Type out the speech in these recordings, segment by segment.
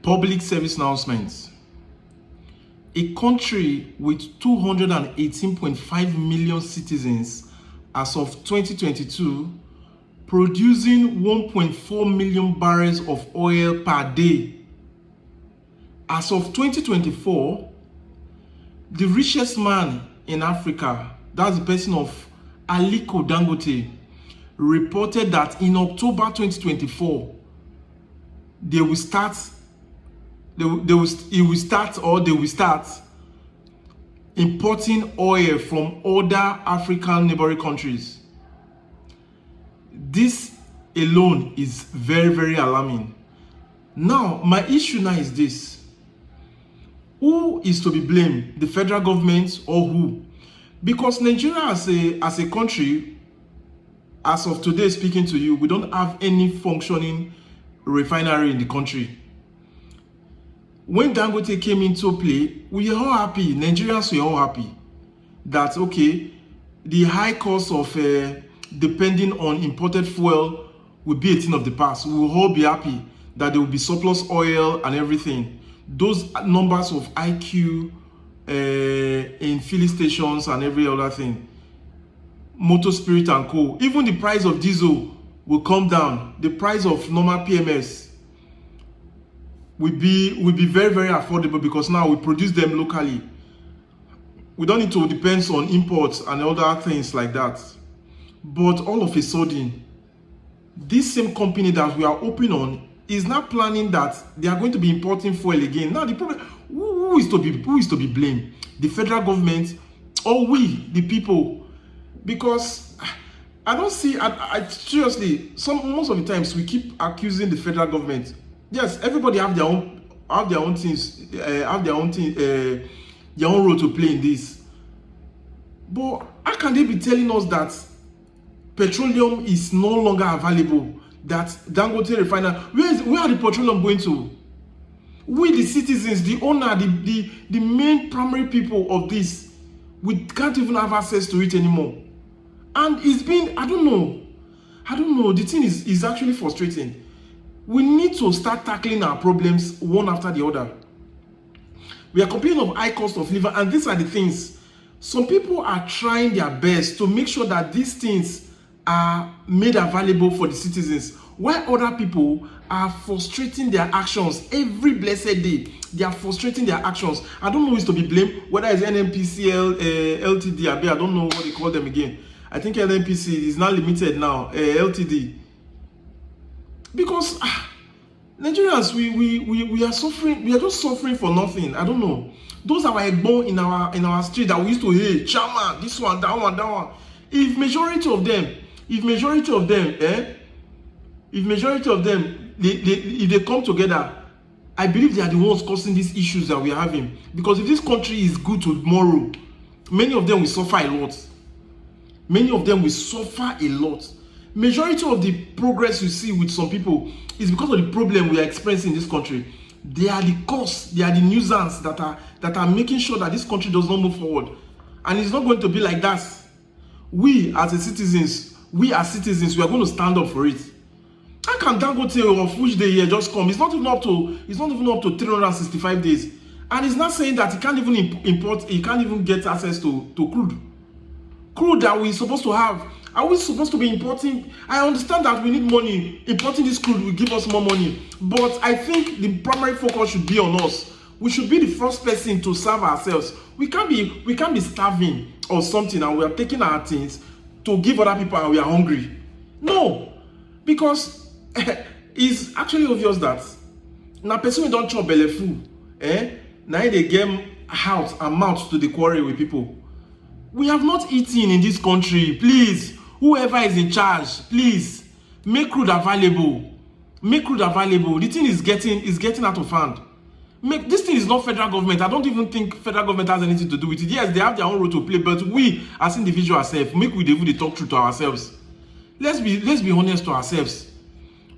Public service announcements. A country with 218.5 million citizens as of 2022, producing 1.4 million barrels of oil per day. As of 2024, the richest man in Africa, that's the person of Aliko Dangote, reported that in October 2024, they will start importing oil from other African neighboring countries. This alone is very, very alarming. Now, my issue now is this. Who is to be blamed? The federal government or who? Because Nigeria as a country, as of today speaking to you, we don't have any functioning refinery in the country. When Dangote came into play, we were all happy. Nigerians were all happy that, okay, the high cost of depending on imported fuel will be a thing of the past. We will all be happy that there will be surplus oil and everything. Those numbers of IQ in filling stations and every other thing, motor spirit and co. Even the price of diesel will come down. The price of normal PMS will be very, very affordable because now we produce them locally. We don't need to depend on imports and other things like that. But all of a sudden, this same company that we are open on is now planning that they are going to be importing fuel again. Now the problem, who is to be blamed? The federal government or we, the people? Because I don't see. I seriously, most of the times we keep accusing the federal government. Yes, everybody have their own things, their own role to play in this. But how can they be telling us that petroleum is no longer available? That Dangote refiner, where are the petroleum going to? We, the citizens, the owner, the main primary people of this, we can't even have access to it anymore. And it's been, I don't know. The thing is actually frustrating. We need to start tackling our problems one after the other. We are complaining of high cost of living, and these are the things. Some people are trying their best to make sure that these things are made available for the citizens, while other people are frustrating their actions every blessed day. They are frustrating their actions. I don't know who is to be blamed, whether it's NNPCL, LTD, I don't know what they call them again. I think NNPC is now limited now, LTD. Because Nigerians, we are suffering. We are just suffering for nothing. I don't know. Those are our born in our street that we used to hate. Chairman, this one, that one, that one. If majority of them, if they come together, I believe they are the ones causing these issues that we are having. Because if this country is good tomorrow, many of them will suffer a lot. Many of them will suffer a lot. Majority of the progress you see with some people is because of the problem we are experiencing in this country. They are the cause, they are the nuisance that are making sure that this country does not move forward. And it's not going to be like that. We as citizens, we are going to stand up for it. How can Dangote of which day here just come? It's not even up to 365 days. And it's not saying that he can't even import, he can't even get access to crude. Crude that we're supposed to have. Are we supposed to be importing? I understand that we need money. Importing this crude will give us more money. But I think the primary focus should be on us. We should be the first person to serve ourselves. We can't be starving or something and we are taking our things to give other people and we are hungry. No. Because it's actually obvious that now person we don't chop belly full. Now they get out and mouth to the quarrel with people. We have not eaten in this country. Please, whoever is in charge, please make crude available. Make crude available. The thing is getting out of hand. This thing is not federal government. I don't even think federal government has anything to do with it. Yes, they have their own role to play, but we as individuals ourselves, make we even talk true to ourselves. Let's be honest to ourselves.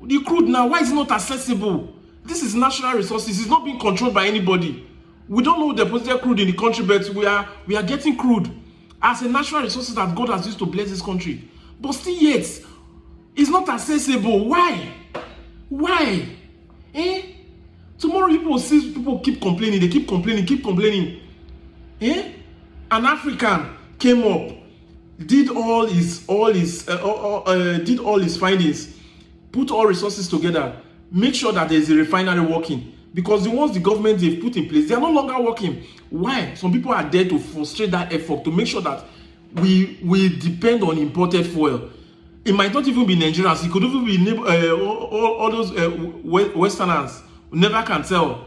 The crude now, why is it not accessible? This is national resources. It's not being controlled by anybody. We don't know the deposited crude in the country, but we are getting crude as a natural resources that God has used to bless this country. But still yet, it's not accessible. Why? Tomorrow people see people keep complaining, they keep complaining. An African came up, did all his findings, put all resources together, make sure that there's a refinery working, because the ones the government they've put in place, they are no longer working. Why? Some people are there to frustrate that effort, to make sure that we depend on imported fuel. It might not even be Nigerians, it could even be all those Westerners. We never can tell.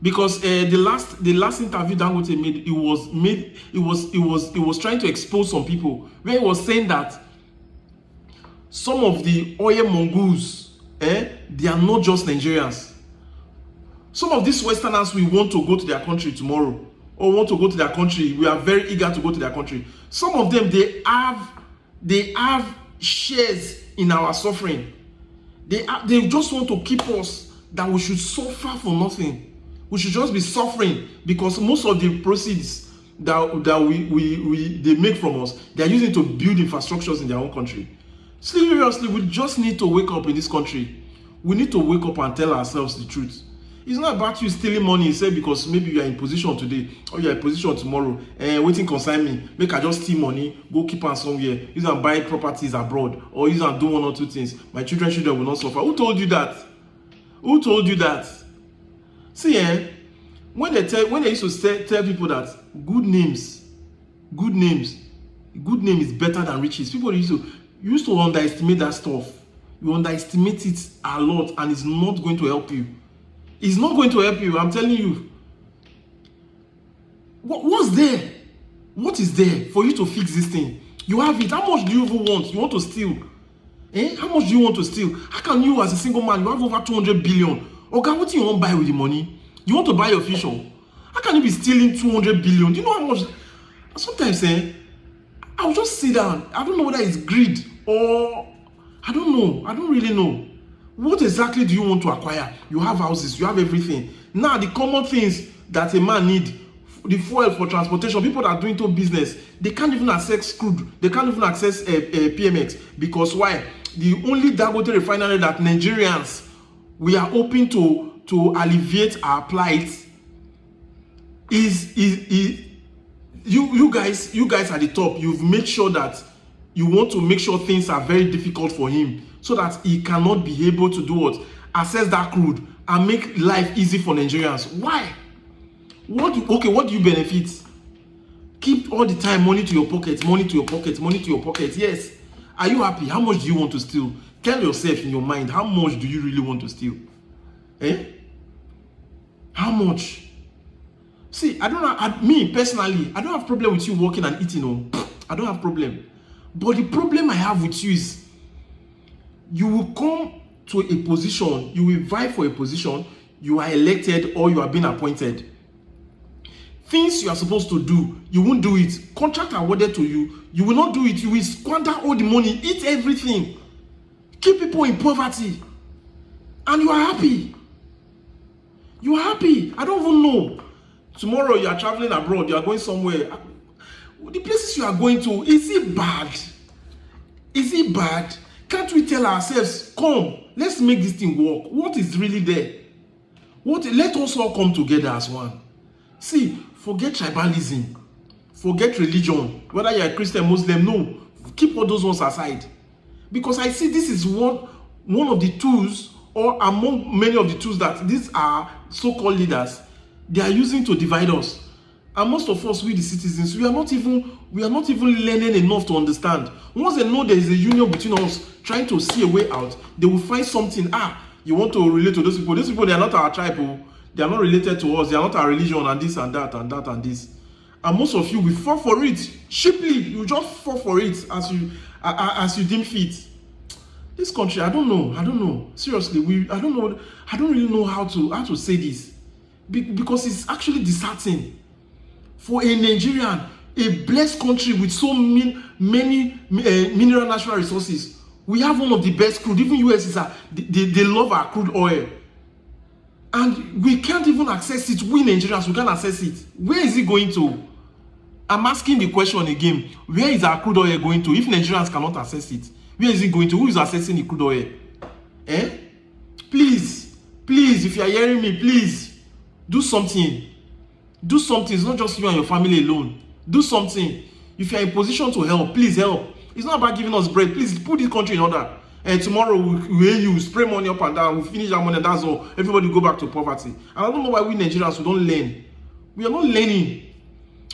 Because the last interview Dangote made, it was trying to expose some people, where he was saying that some of the oil mongoose, they are not just Nigerians. Some of these Westerners, we want to go to their country tomorrow, or want to go to their country. We are very eager to go to their country. Some of them, they have shares in our suffering. They just want to keep us, that we should suffer for nothing. We should just be suffering, because most of the proceeds that they make from us, they are using to build infrastructures in their own country. Seriously, we just need to wake up in this country. We need to wake up and tell ourselves the truth. It's not about you stealing money, say, because maybe you are in position today or you are in position tomorrow, waiting consign me, make I just steal money, go keep on somewhere, use and buy properties abroad, or use and do one or two things. My children will not suffer. Who told you that? Who told you that? See, when they used to tell people that good name is better than riches, people used to underestimate that stuff. You underestimate it a lot, and it's not going to help you. It's not going to help you, I'm telling you. What's there? What is there for you to fix this thing? You have it. How much do you even want? You want to steal? How much do you want to steal? How can you, as a single man, you have over 200 billion? Okay, what do you want to buy with the money? You want to buy your fish? How can you be stealing 200 billion? Do you know how much? Sometimes, I'll just sit down. I don't know whether it's greed or I don't know. I don't really know. What exactly do you want to acquire? You have houses, you have everything. Now, the common things that a man needs, the fuel for transportation, people that are doing to business, they can't even access crude. They can't even access PMX. Because why? The only Dangote refinery that Nigerians, we are hoping to alleviate our plight is you guys at the top. You've made sure that you want to make sure things are very difficult for him, so that he cannot be able to do what? Access that crude and make life easy for Nigerians. Why? What do you benefit? Keep all the time money to your pocket, money to your pocket, money to your pocket. Yes. Are you happy? How much do you want to steal? Tell yourself in your mind, how much do you really want to steal? How much? See, me personally, I don't have problem with you working and eating. I don't have problem. But the problem I have with you is, you will come to a position, you will vie for a position, you are elected or you are being appointed. Things you are supposed to do, you won't do it. Contract awarded to you, you will not do it. You will squander all the money, eat everything, keep people in poverty, and you are happy. You are happy. I don't even know. Tomorrow you are traveling abroad, you are going somewhere. The places you are going to, is it bad? Is it bad? Can't we tell ourselves, come, let's make this thing work? What is really there? Let us all come together as one. See, forget tribalism, forget religion, whether you're a Christian, Muslim, no, keep all those ones aside. Because I see this is one of the tools, or among many of the tools that these are so-called leaders, they are using to divide us. And most of us, we the citizens, we are not even learning enough to understand. Once they know there is a union between us trying to see a way out, they will find something. You want to relate to those people. Those people, they are not our tribe. They are not related to us. They are not our religion, and this and that and that and this. And most of you will fall for it cheaply. You just fall for it as you deem fit. This country, I don't know. Seriously, I don't know. I don't really know how to say this, because it's actually disheartening. For a Nigerian, a blessed country with so many mineral natural resources, we have one of the best crude. Even US they love our crude oil, and we can't even access it. We Nigerians, we can't access it. Where is it going to? I'm asking the question again. Where is our crude oil going to? If Nigerians cannot access it, where is it going to? Who is accessing the crude oil? Please, Please, if you are hearing me, please do something. Do something. It's not just you and your family alone. Do something. If you are in position to help, please help. It's not about giving us bread. Please put this country in order. And tomorrow we'll spray money up and down. We'll finish our money. That's all. Everybody will go back to poverty. And I don't know why we Nigerians, we don't learn. We are not learning.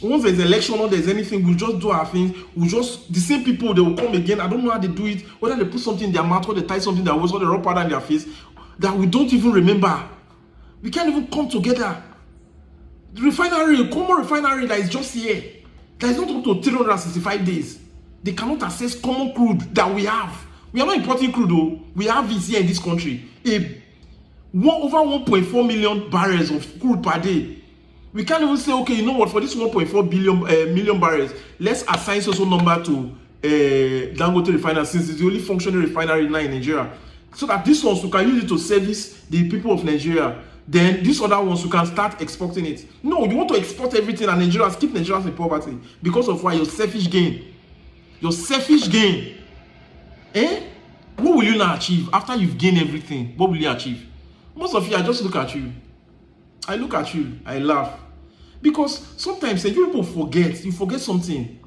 Once there's election or there's anything, we'll just do our things. We'll just, the same people, they will come again. I don't know how they do it. Whether they put something in their mouth or they tie something in their waist or they rub powder in their face that we don't even remember. We can't even come together. The refinery, a common refinery that is just here, that is not up to 365 days. They cannot access common crude that we have. We are not importing crude though. We have it here in this country. Over 1.4 million barrels of crude per day. We can't even say, okay, you know what, for this 1.4 million barrels, let's assign social number to Dangote refinery, since it's the only functioning refinery now in Nigeria. So that these ones, we can use it to service the people of Nigeria. Then these other ones, we can start exporting it. No, you want to export everything and Nigerians, keep Nigerians in poverty. Because of why? Your selfish gain. Your selfish gain. What will you now achieve? After you've gained everything, what will you achieve? Most of you, I just look at you. I look at you, I laugh. Because sometimes you people forget. You forget something.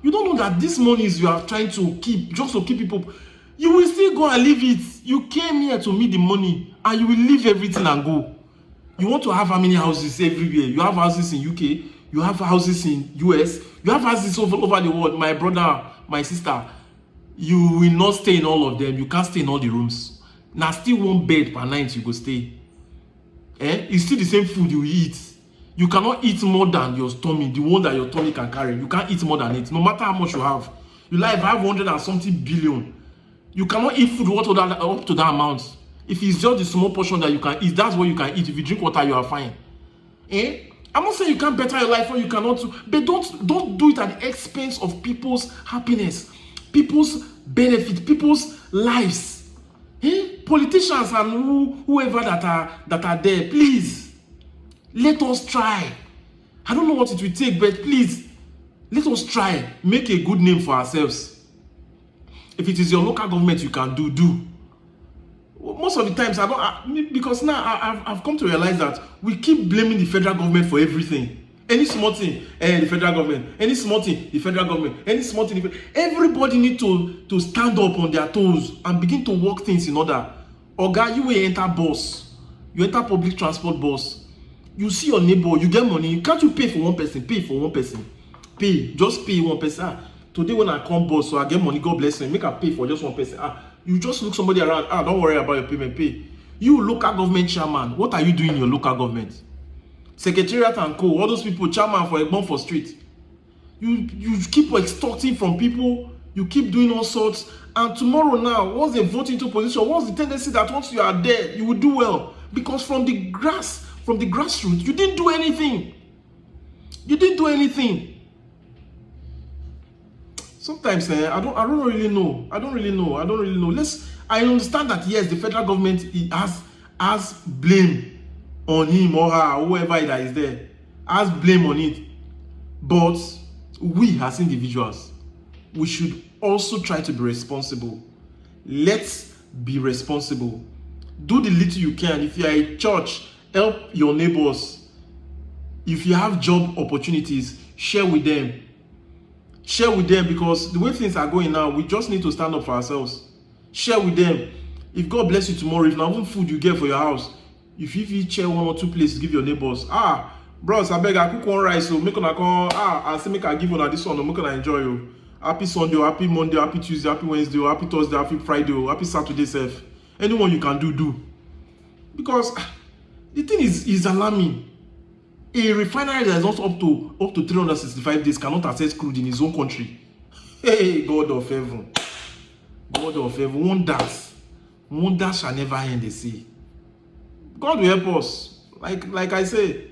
You don't know that this money you are trying to keep, just to keep people, you will still go and leave it. You came here to meet the money and you will leave everything and go. You want to have how many houses everywhere? You have houses in UK, you have houses in US, you have houses over the world. My brother, my sister, you will not stay in all of them. You can't stay in all the rooms. Now still one bed per night you go stay. It's still the same food you eat. You cannot eat more than your tummy, the one that your tummy can carry. You can't eat more than it, no matter how much you have. You like have 100 and something billion. You cannot eat food up to that amount. If it's just the small portion that you can eat, that's what you can eat. If you drink water, you are fine. I'm not saying you can't better your life or you cannot, but don't do it at the expense of people's happiness, people's benefit, people's lives. Politicians and whoever that are there, please let us try. I don't know what it will take, but please let us try. Make a good name for ourselves. If it is your local government, you can do. Most of the times, because now I've come to realize that we keep blaming the federal government for everything. Any small thing, the federal government. Any small thing, the federal government. Any small thing, everybody need to stand up on their toes and begin to work things in order. Oga, you will enter bus. You enter public transport bus. You see your neighbor, you get money. Can't you pay for one person? Pay for one person. Pay. Just pay one person. Today when I come bus, so I get money, God bless me. Make I pay for just one person. You just look somebody around. Don't worry about your payment. Pay. You local government chairman, what are you doing in your local government? Secretariat and co, all those people, chairman for Egbon for street. You keep extorting from people. You keep doing all sorts. And tomorrow now, once they vote into position, what's the tendency that once you are there, you will do well? Because from the grassroots, you didn't do anything. You didn't do anything. Sometimes I don't really know. I don't really know. I understand that yes, the federal government has blame on him or her, or whoever that is there, has blame on it. But we as individuals, we should also try to be responsible. Let's be responsible. Do the little you can. If you are a church, help your neighbors. If you have job opportunities, share with them. Share with them, because the way things are going now, we just need to stand up for ourselves. Share with them. If God bless you tomorrow, if not even food you get for your house, if you share 1 or 2 places, give your neighbors. Bros, I beg, I cook one rice, so make una come, and say make I give una this one, make una enjoy you. Happy Sunday, happy Monday, happy Tuesday, happy Wednesday, happy Thursday, happy Friday, happy Saturday, self. Anyone you can do. Because the thing is alarming. A refinery that is not up to 365 days cannot access crude in his own country. Hey, God of heaven. God of heaven, wonders shall never end, they say. God will help us. Like I say,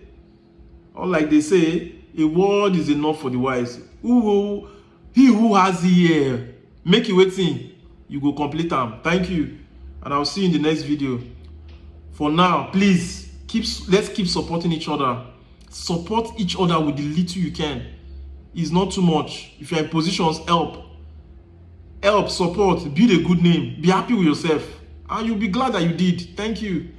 or like they say, a word is enough for the wise. He who has the ear, make it waiting. You go complete them. Thank you. And I'll see you in the next video. For now, please, let's keep supporting each other. Support each other with the little you can. It's not too much. If you're in positions, help. Help, support, build a good name. Be happy with yourself. And you'll be glad that you did. Thank you.